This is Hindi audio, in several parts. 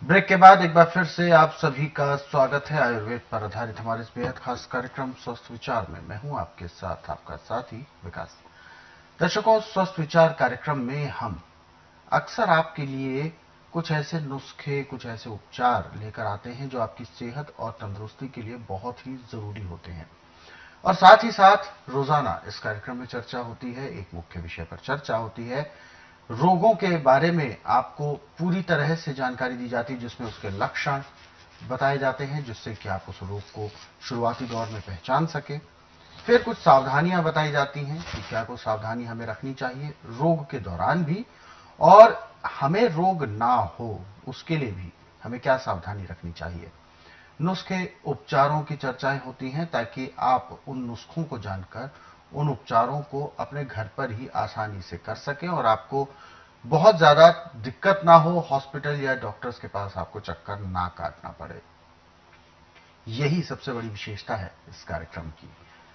ब्रेक के बाद एक बार फिर से आप सभी का स्वागत है आयुर्वेद पर आधारित हमारे इस बेहद खास कार्यक्रम स्वस्थ विचार में। मैं हूं आपके साथ आपका साथी विकास। दर्शकों, स्वस्थ विचार कार्यक्रम में हम अक्सर आपके लिए कुछ ऐसे नुस्खे, कुछ ऐसे उपचार लेकर आते हैं जो आपकी सेहत और तंदुरुस्ती के लिए बहुत ही जरूरी होते हैं। और साथ ही साथ रोजाना इस कार्यक्रम में चर्चा होती है, एक मुख्य विषय पर चर्चा होती है। रोगों के बारे में आपको पूरी तरह से जानकारी दी जाती है, जिसमें उसके लक्षण बताए जाते हैं, जिससे कि आप उस रोग को शुरुआती दौर में पहचान सके। फिर कुछ सावधानियां बताई जाती हैं कि क्या कुछ सावधानी हमें रखनी चाहिए रोग के दौरान भी, और हमें रोग ना हो उसके लिए भी हमें क्या सावधानी रखनी चाहिए। नुस्खे, उपचारों की चर्चाएं होती हैं ताकि आप उन नुस्खों को जानकर उन उपचारों को अपने घर पर ही आसानी से कर सकें और आपको बहुत ज्यादा दिक्कत ना हो, हॉस्पिटल या डॉक्टर्स के पास आपको चक्कर ना काटना पड़े। यही सबसे बड़ी विशेषता है इस कार्यक्रम की,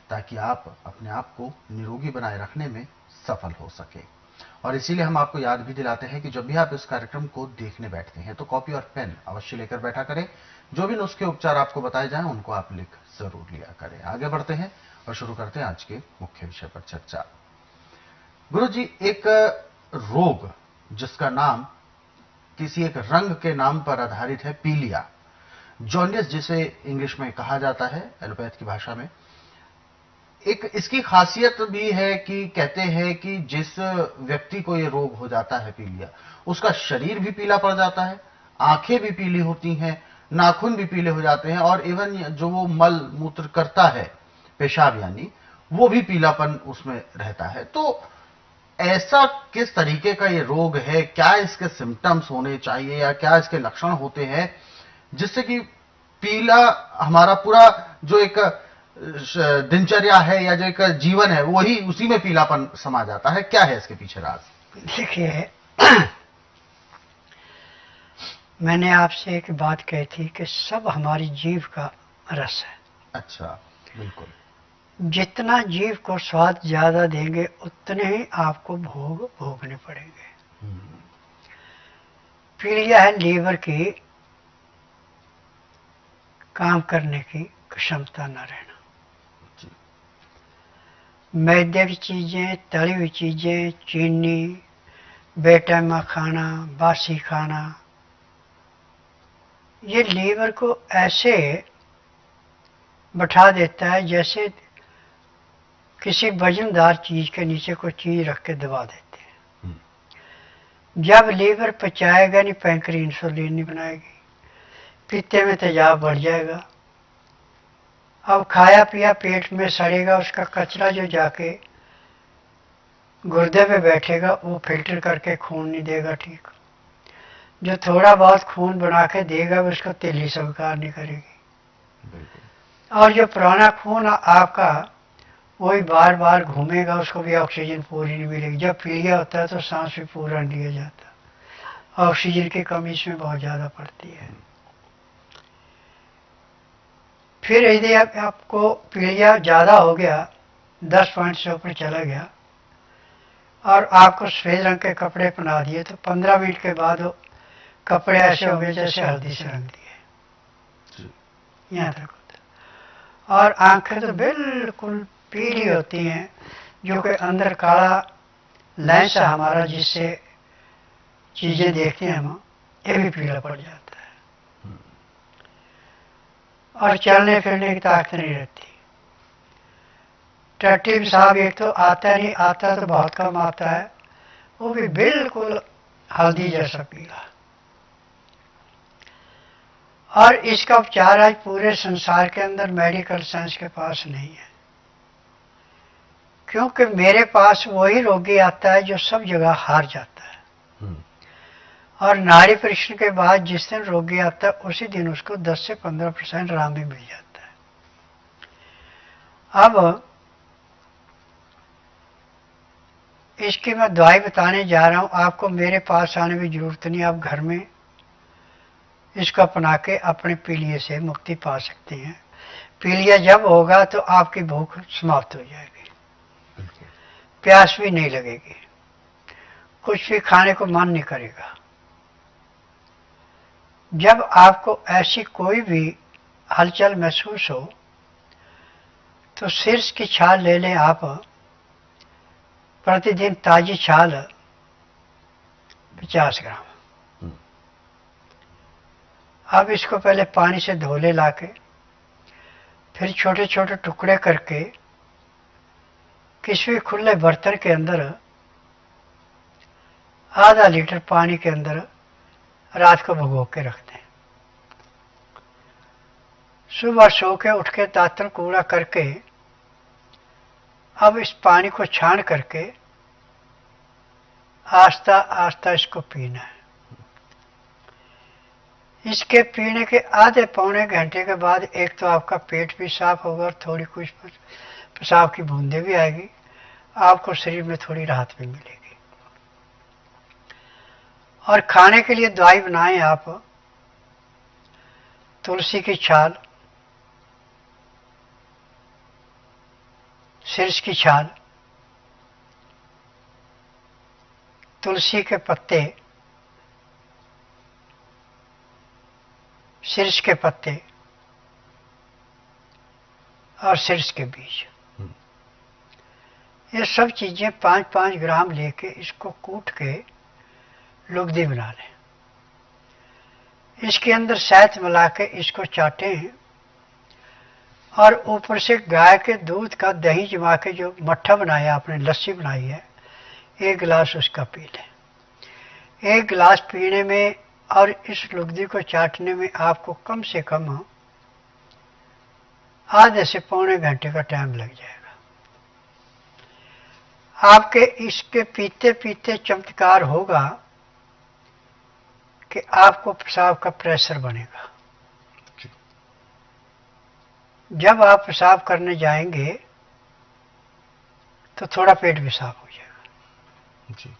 ताकि आप अपने आप को निरोगी बनाए रखने में सफल हो सके। और इसीलिए हम आपको याद भी दिलाते हैं कि जब भी आप इस कार्यक्रम को देखने बैठते हैं तो कॉपी और पेन अवश्य लेकर बैठा करें। जो भी नुस्खे उपचार आपको बताए जाएं उनको आप लिख जरूर लिया करें। आगे बढ़ते हैं और शुरू करते हैं आज के मुख्य विषय पर चर्चा। गुरु जी, एक रोग जिसका नाम किसी एक रंग के नाम पर आधारित है, पीलिया, जॉन्डिस जिसे इंग्लिश में कहा जाता है, एलोपैथ की भाषा में। एक इसकी खासियत भी है कि कहते हैं कि जिस व्यक्ति को यह रोग हो जाता है पीलिया, उसका शरीर भी पीला पड़ जाता है, आंखें भी पीली होती हैं, नाखून भी पीले हो जाते हैं, और इवन जो वो मल मूत्र करता है, पेशाब यानी, वो भी पीलापन उसमें रहता है। तो ऐसा किस तरीके का ये रोग है, क्या इसके सिम्टम्स होने चाहिए या क्या इसके लक्षण होते हैं जिससे कि पीला हमारा पूरा जो एक दिनचर्या है या जो एक जीवन है वही उसी में पीलापन समा जाता है? क्या है इसके पीछे राज? देखिए, मैंने आपसे एक बात कही थी कि सब हमारी जीभ का रस है। अच्छा, बिल्कुल। जितना जीभ को स्वाद ज्यादा देंगे उतने ही आपको भोग भोगने पड़ेंगे। पीलिया है लीवर की काम करने की क्षमता न रहना। मैदे की चीजें, तली हुई चीजें, चीनी, बेटाइमा खाना, बासी खाना, ये लीवर को ऐसे बैठा देता है जैसे किसी वजनदार चीज के नीचे कोई चीज रख के दबा देते हैं। जब लीवर पचाएगा नहीं, पैंक्री इंसुलिन नहीं बनाएगी, पित्ते में तेजाब बढ़ जाएगा। अब खाया पिया पेट में सड़ेगा, उसका कचरा जो जाके गुर्दे पे बैठेगा वो फिल्टर करके खून नहीं देगा ठीक। जो थोड़ा बहुत खून बना के देगा उसको तेली स्वीकार नहीं करेगी। और जो पुराना खून आपका वही बार बार घूमेगा, उसको भी ऑक्सीजन पूरी नहीं मिलेगी। जब पीलिया होता है तो सांस भी पूरा नहीं लिया जाता, ऑक्सीजन की कमी इसमें बहुत ज़्यादा पड़ती है। फिर यदि आपको पीलिया ज़्यादा हो गया, 10 पॉइंट से ऊपर चला गया और आपको सफेद रंग के कपड़े पहना दिए तो 15 मिनट के बाद वो कपड़े ऐसे हो गए जैसे हल्दी से रंग दिए, यहाँ तक होता है। और आंखें तो बिल्कुल पीली होती हैं, जो कि अंदर काला लेंस है हमारा जिससे चीजें देखते हैं हम, ये भी पीला पड़ जाता है। और चलने फिरने की ताकत नहीं रहती। टट्टी साहब एक तो आता नहीं, आता तो बहुत कम आता है, वो भी बिल्कुल हल्दी जैसा पीला। और इसका उपचार आज पूरे संसार के अंदर मेडिकल साइंस के पास नहीं है, क्योंकि मेरे पास वही रोगी आता है जो सब जगह हार जाता है। और नाड़ी परीक्षण के बाद जिस दिन रोगी आता है उसी दिन उसको 10 से 15% आराम भी मिल जाता है। अब इसकी मैं दवाई बताने जा रहा हूं, आपको मेरे पास आने की जरूरत नहीं, आप घर में इसको अपना के अपने पीलिए से मुक्ति पा सकते हैं। पीलिया जब होगा तो आपकी भूख समाप्त हो जाएगी, प्यास भी नहीं लगेगी, कुछ भी खाने को मन नहीं करेगा। जब आपको ऐसी कोई भी हलचल महसूस हो तो शीर्ष की छाल ले लें आप, प्रतिदिन ताजी छाल 50 ग्राम। अब इसको पहले पानी से धो ले लाके, फिर छोटे छोटे टुकड़े करके किसी भी खुले बर्तन के अंदर आधा लीटर पानी के अंदर रात को भिगो के रख दें। सुबह सो के उठ के दांतन कूड़ा करके अब इस पानी को छान करके आस्ता आस्ता इसको पीना है। इसके पीने के आधे पौने घंटे के बाद एक तो आपका पेट भी साफ होगा और थोड़ी कुछ पेशाब की बूंदें भी आएगी, आपको शरीर में थोड़ी राहत भी मिलेगी। और खाने के लिए दवाई बनाएं आप तुलसी की छाल, शीर्ष की छाल, तुलसी के पत्ते, शीर्ष के पत्ते और शीर्ष के बीज, ये सब चीजें 5-5 ग्राम लेके इसको कूट के लुगदी बना लें। इसके अंदर शहद मिला के इसको चाटें और ऊपर से गाय के दूध का दही जमा के जो मट्ठा बनाया आपने, लस्सी बनाई है, 1 गिलास उसका पी लें। 1 गिलास पीने में और इस लुगदी को चाटने में आपको कम से कम आधे से पौने घंटे का टाइम लग जाएगा। आपके इसके पीते पीते चमत्कार होगा कि आपको पेशाब का प्रेशर बनेगा। जब आप पेशाब करने जाएंगे तो थोड़ा पेट भी साफ हो जाएगा जी।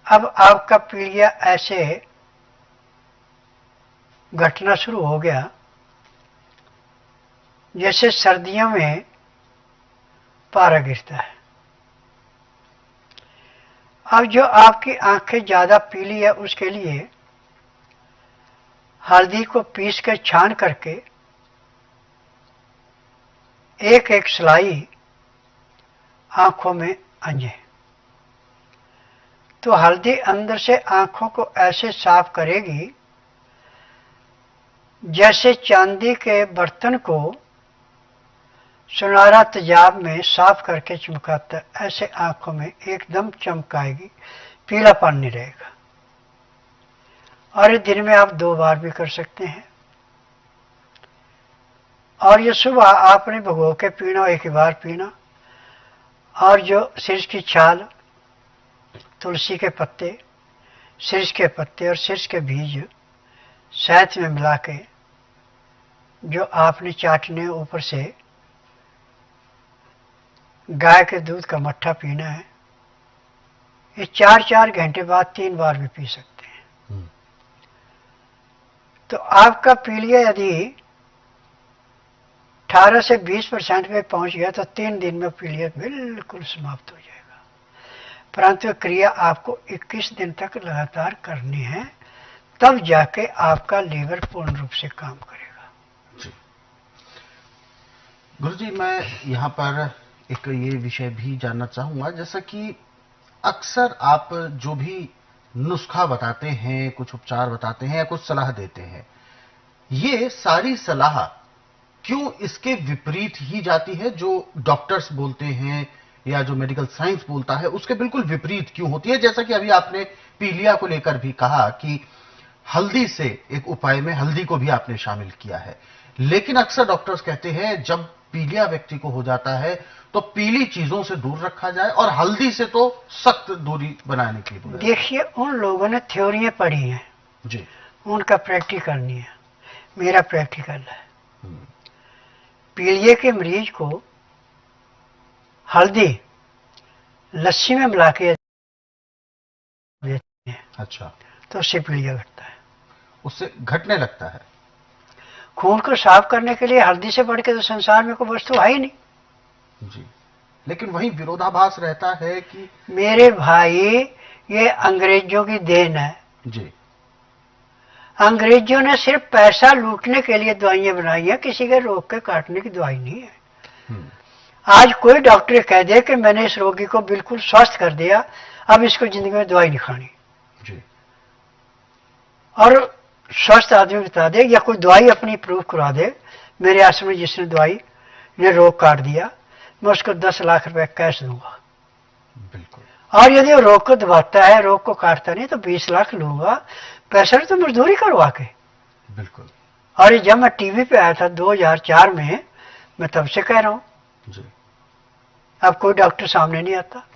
अब आपका पीलिया ऐसे घटना शुरू हो गया जैसे सर्दियों में पारा गिरता है। अब जो आपकी आंखें ज्यादा पीली है उसके लिए हल्दी को पीस कर छान करके एक सिलाई आंखों में अंजे, तो हल्दी अंदर से आंखों को ऐसे साफ करेगी जैसे चांदी के बर्तन को सुनहरा तेजाब में साफ करके चमकाता, ऐसे आंखों में एकदम चमकाएगी, पीलापन नहीं रहेगा। और ये दिन में आप 2 बार भी कर सकते हैं। और ये सुबह आपने भिगो के पीना, 1 ही बार पीना। और जो शीर्ष की छाल, तुलसी के पत्ते, शीर्ष के पत्ते और शीर्ष के बीज शहद में मिला के जो आपने चाटने, ऊपर से गाय के दूध का मट्ठा पीना है। ये 4-4 घंटे बाद 3 बार भी पी सकते हैं। तो आपका पीलिया यदि 18 से 20% में पहुंच गया तो 3 दिन में पीलिया बिल्कुल समाप्त हो जाएगा। परंतु क्रिया आपको 21 दिन तक लगातार करनी है, तब जाके आपका लीवर पूर्ण रूप से काम करेगा जी। गुरुजी, मैं यहाँ पर एक ये विषय भी जानना चाहूंगा, जैसा कि अक्सर आप जो भी नुस्खा बताते हैं, कुछ उपचार बताते हैं या कुछ सलाह देते हैं, ये सारी सलाह क्यों इसके विपरीत ही जाती है? जो डॉक्टर्स बोलते हैं या जो मेडिकल साइंस बोलता है उसके बिल्कुल विपरीत क्यों होती है? जैसा कि अभी आपने पीलिया को लेकर भी कहा कि हल्दी से, एक उपाय में हल्दी को भी आपने शामिल किया है, लेकिन अक्सर डॉक्टर्स कहते हैं जब पीलिया व्यक्ति को हो जाता है तो पीली चीजों से दूर रखा जाए और हल्दी से तो सख्त दूरी बनाने के लिए। देखिए, उन लोगों ने थ्योरियां पढ़ी हैं जी, उनका प्रैक्टिकल नहीं है, मेरा प्रैक्टिकल है। पीलिया के मरीज को हल्दी लस्सी में मिला के देते हैं। अच्छा, तो उससे पीलिया घटता है, उससे घटने लगता है। खून को साफ करने के लिए हल्दी से बढ़ के तो संसार में कोई वस्तु है ही नहीं जी। लेकिन वही विरोधाभास रहता है कि मेरे भाई, ये अंग्रेजों की देन है जी। अंग्रेजों ने सिर्फ पैसा लूटने के लिए दवाइयां बनाई हैं, किसी के रोग के काटने की दवाई नहीं है। आज कोई डॉक्टर कह दे कि मैंने इस रोगी को बिल्कुल स्वस्थ कर दिया, अब इसको जिंदगी में दवाई नहीं खानी जी। और स्वस्थ आदमी बता दे या कोई दवाई अपनी प्रूव करा दे, मेरे आश्रम में जिसने दवाई ने रोग काट दिया, मैं उसको 10 लाख रुपए कैश दूंगा। बिल्कुल। और यदि वो रोग को दबाता है, रोग को काटता नहीं, तो 20 लाख लूंगा, पैसा तो मजदूरी करवा के। बिल्कुल। और ये जब मैं टीवी पे आया था 2004 में, मैं तब से कह रहा हूं जी। अब कोई डॉक्टर सामने नहीं आता।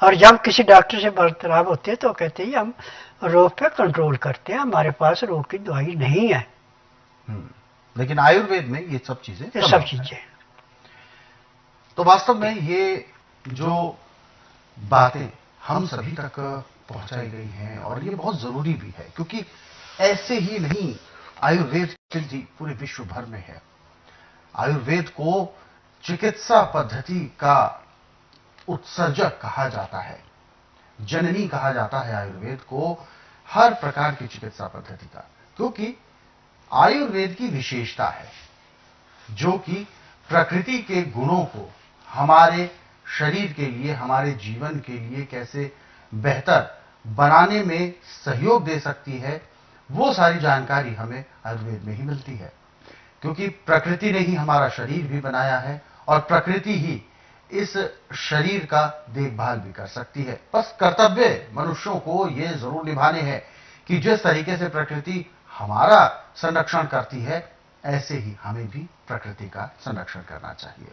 और जब किसी डॉक्टर से बर्ताव होते हैं तो कहते हैं हम रोग पे कंट्रोल करते हैं, हमारे पास रोग की दवाई नहीं है। लेकिन आयुर्वेद में ये सब चीजें, ये सब चीजें, तो वास्तव में ये जो बातें हम सभी तक पहुंचाई गई हैं और ये बहुत जरूरी भी है, क्योंकि ऐसे ही नहीं आयुर्वेद की पूरे विश्व भर में है। आयुर्वेद को चिकित्सा पद्धति का उत्सर्जक कहा जाता है, जननी कहा जाता है आयुर्वेद को हर प्रकार की चिकित्सा पद्धति का, क्योंकि आयुर्वेद की विशेषता है जो कि प्रकृति के गुणों को हमारे शरीर के लिए, हमारे जीवन के लिए कैसे बेहतर बनाने में सहयोग दे सकती है, वो सारी जानकारी हमें आयुर्वेद में ही मिलती है। क्योंकि प्रकृति ने ही हमारा शरीर भी बनाया है और प्रकृति ही इस शरीर का देखभाल भी कर सकती है। बस कर्तव्य मनुष्यों को ये जरूर निभाने हैं कि जिस तरीके से प्रकृति हमारा संरक्षण करती है, ऐसे ही हमें भी प्रकृति का संरक्षण करना चाहिए।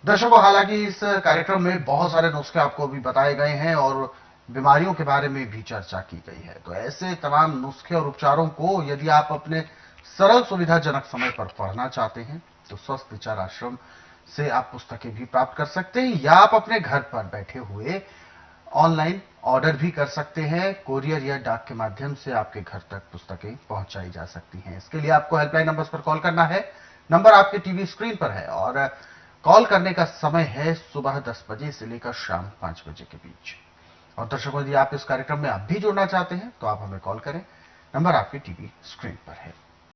दर्शकों, हालांकि इस कार्यक्रम में बहुत सारे नुस्खे आपको भी बताए गए हैं और बीमारियों के बारे में भी चर्चा की गई है, तो ऐसे तमाम नुस्खे और उपचारों को यदि आप अपने सरल सुविधाजनक समय पर पढ़ना चाहते हैं तो स्वस्थ विचार आश्रम से आप पुस्तकें भी प्राप्त कर सकते हैं, या आप अपने घर पर बैठे हुए ऑनलाइन ऑर्डर भी कर सकते हैं। कोरियर या डाक के माध्यम से आपके घर तक पुस्तकें पहुंचाई जा सकती हैं। इसके लिए आपको हेल्पलाइन नंबर्स पर कॉल करना है। नंबर आपके टीवी स्क्रीन पर है और कॉल करने का समय है सुबह 10 बजे से लेकर शाम 5 बजे के बीच। और दर्शकों, यदि आप इस कार्यक्रम में अब भी जुड़ना चाहते हैं तो आप हमें कॉल करें। नंबर आपके टीवी स्क्रीन पर है।